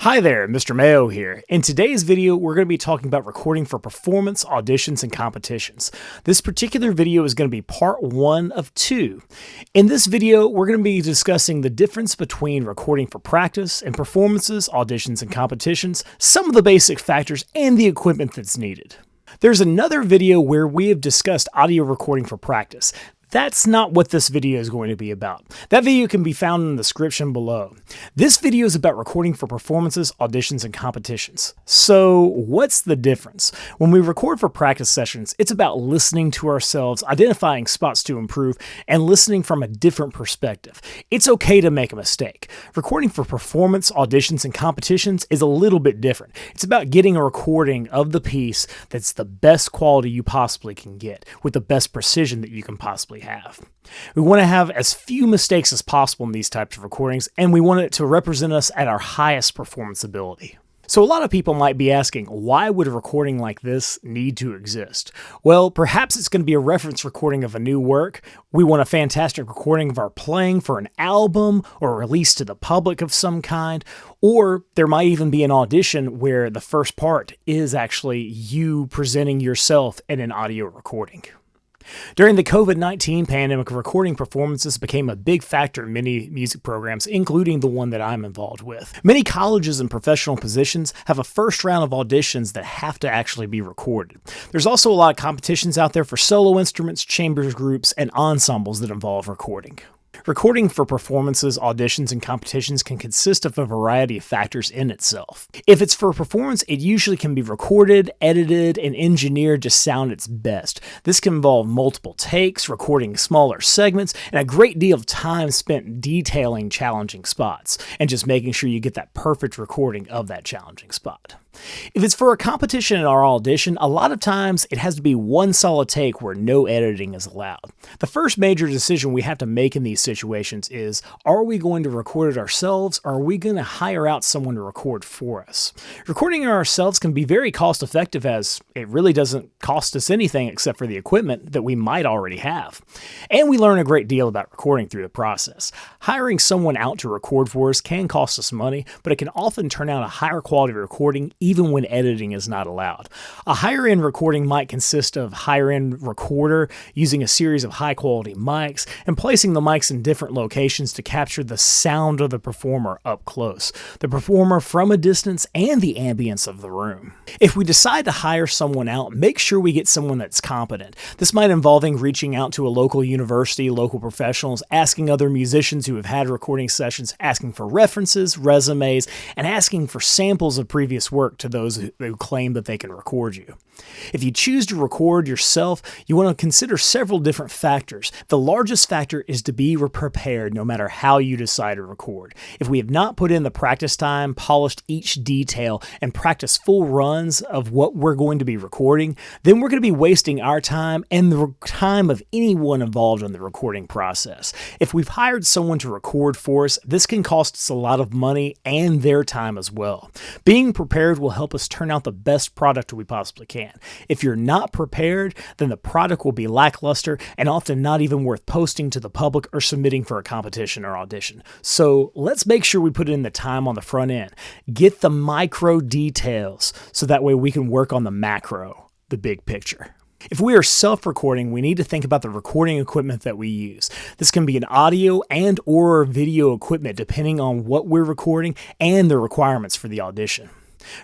Hi there, Mr. Mayo here. In today's video, we're going to be talking about recording for performance, auditions, and competitions. This particular video is going to be part 1 of 2. In this video, we're going to be discussing the difference between recording for practice and performances, auditions, and competitions, some of the basic factors, and the equipment that's needed. There's another video where we have discussed audio recording for practice. That's not what this video is going to be about. That video can be found in the description below. This video is about recording for performances, auditions, and competitions. So what's the difference? When we record for practice sessions, it's about listening to ourselves, identifying spots to improve, and listening from a different perspective. It's okay to make a mistake. Recording for performance, auditions, and competitions is a little bit different. It's about getting a recording of the piece that's the best quality you possibly can get, with the best precision that you can possibly have. We want to have as few mistakes as possible in these types of recordings, and we want it to represent us at our highest performance ability. So a lot of people might be asking, why would a recording like this need to exist? Well, perhaps it's going to be a reference recording of a new work. We want a fantastic recording of our playing for an album or a release to the public of some kind. Or there might even be an audition where the first part is actually you presenting yourself in an audio recording. During the COVID-19 pandemic, recording performances became a big factor in many music programs, including the one that I'm involved with. Many colleges and professional positions have a first round of auditions that have to actually be recorded. There's also a lot of competitions out there for solo instruments, chamber groups, and ensembles that involve recording. Recording for performances, auditions, and competitions can consist of a variety of factors in itself. If it's for a performance, it usually can be recorded, edited, and engineered to sound its best. This can involve multiple takes, recording smaller segments, and a great deal of time spent detailing challenging spots, and just making sure you get that perfect recording of that challenging spot. If it's for a competition or audition, a lot of times it has to be one solid take where no editing is allowed. The first major decision we have to make in these situations is, are we going to record it ourselves, or are we going to hire out someone to record for us? Recording it ourselves can be very cost effective, as it really doesn't cost us anything except for the equipment that we might already have. And we learn a great deal about recording through the process. Hiring someone out to record for us can cost us money, but it can often turn out a higher quality recording even when editing is not allowed. A higher-end recording might consist of higher-end recorder using a series of high-quality mics and placing the mics in different locations to capture the sound of the performer up close, the performer from a distance, and the ambience of the room. If we decide to hire someone out, make sure we get someone that's competent. This might involve reaching out to a local university, local professionals, asking other musicians who have had recording sessions, asking for references, resumes, and asking for samples of previous work to those who claim that they can record you. If you choose to record yourself, you want to consider several different factors. The largest factor is to be prepared no matter how you decide to record. If we have not put in the practice time, polished each detail, and practiced full runs of what we're going to be recording, then we're going to be wasting our time and the time of anyone involved in the recording process. If we've hired someone to record for us, this can cost us a lot of money and their time as well. Being prepared will help us turn out the best product we possibly can. If you're not prepared, then the product will be lackluster and often not even worth posting to the public or submitting for a competition or audition. So let's make sure we put in the time on the front end. Get the micro details so that way we can work on the macro, the big picture. If we are self-recording, we need to think about the recording equipment that we use. This can be an audio and or video equipment depending on what we're recording and the requirements for the audition.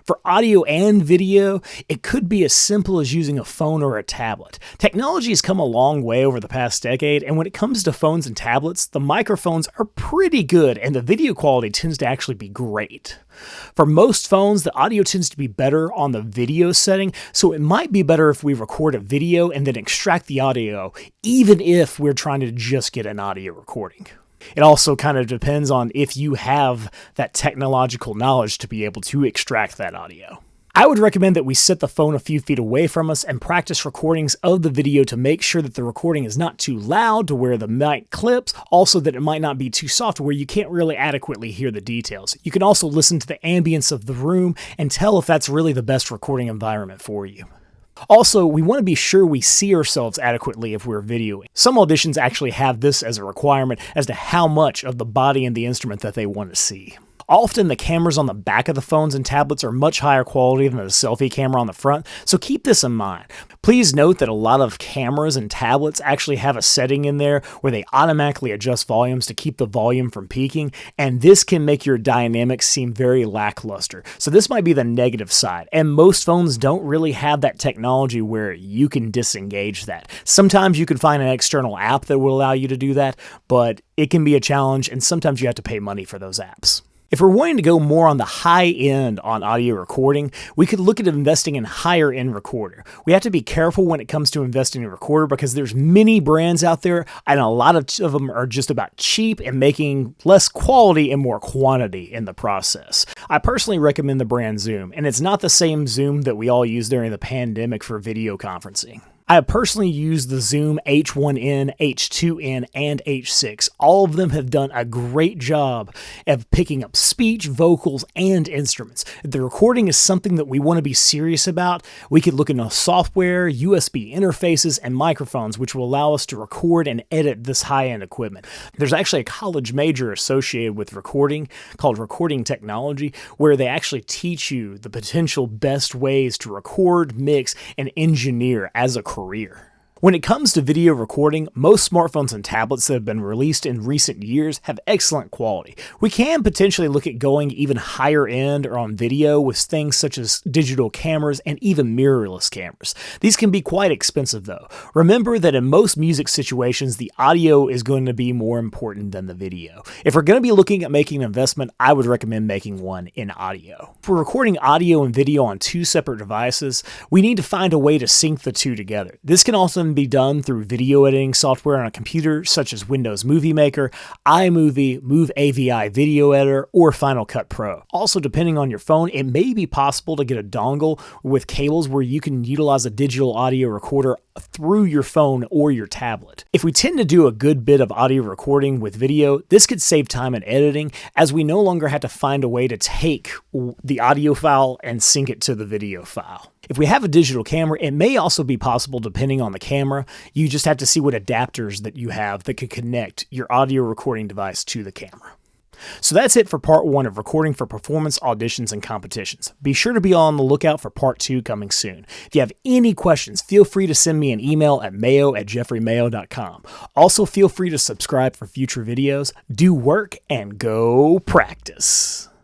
For audio and video, it could be as simple as using a phone or a tablet. Technology has come a long way over the past decade, and when it comes to phones and tablets, the microphones are pretty good and the video quality tends to actually be great. For most phones, the audio tends to be better on the video setting, so it might be better if we record a video and then extract the audio, even if we're trying to just get an audio recording. It also kind of depends on if you have that technological knowledge to be able to extract that audio. I would recommend that we set the phone a few feet away from us and practice recordings of the video to make sure that the recording is not too loud to where the mic clips, also that it might not be too soft where you can't really adequately hear the details. You can also listen to the ambience of the room and tell if that's really the best recording environment for you. Also, we want to be sure we see ourselves adequately if we're videoing. Some auditions actually have this as a requirement as to how much of the body and the instrument that they want to see. Often the cameras on the back of the phones and tablets are much higher quality than the selfie camera on the front, so keep this in mind. Please note that a lot of cameras and tablets actually have a setting in there where they automatically adjust volumes to keep the volume from peaking, and this can make your dynamics seem very lackluster. So this might be the negative side, and most phones don't really have that technology where you can disengage that. Sometimes you can find an external app that will allow you to do that, but it can be a challenge, and sometimes you have to pay money for those apps. If we're wanting to go more on the high end on audio recording, we could look at investing in higher end recorder. We have to be careful when it comes to investing in a recorder because there's many brands out there and a lot of them are just about cheap and making less quality and more quantity in the process. I personally recommend the brand Zoom, and it's not the same Zoom that we all used during the pandemic for video conferencing. I have personally used the Zoom H1N, H2N, and H6. All of them have done a great job of picking up speech, vocals, and instruments. If the recording is something that we want to be serious about, we could look into software, USB interfaces, and microphones, which will allow us to record and edit this high-end equipment. There's actually a college major associated with recording called Recording Technology, where they actually teach you the potential best ways to record, mix, and engineer as a career. When it comes to video recording, most smartphones and tablets that have been released in recent years have excellent quality. We can potentially look at going even higher end or on video with things such as digital cameras and even mirrorless cameras. These can be quite expensive though. Remember that in most music situations, the audio is going to be more important than the video. If we're going to be looking at making an investment, I would recommend making one in audio. If we're recording audio and video on two separate devices, we need to find a way to sync the two together. This can also be done through video editing software on a computer such as Windows Movie Maker, iMovie, Move AVI Video Editor, or Final Cut Pro. Also, depending on your phone, it may be possible to get a dongle with cables where you can utilize a digital audio recorder through your phone or your tablet. If we tend to do a good bit of audio recording with video, this could save time in editing as we no longer have to find a way to take the audio file and sync it to the video file. If we have a digital camera, it may also be possible depending on the camera. You just have to see what adapters that you have that could connect your audio recording device to the camera. So that's it for part 1 of recording for performance, auditions, and competitions. Be sure to be on the lookout for part 2 coming soon. If you have any questions, feel free to send me an email at mayo@jeffreymayo.com. Also, feel free to subscribe for future videos. Do work and go practice.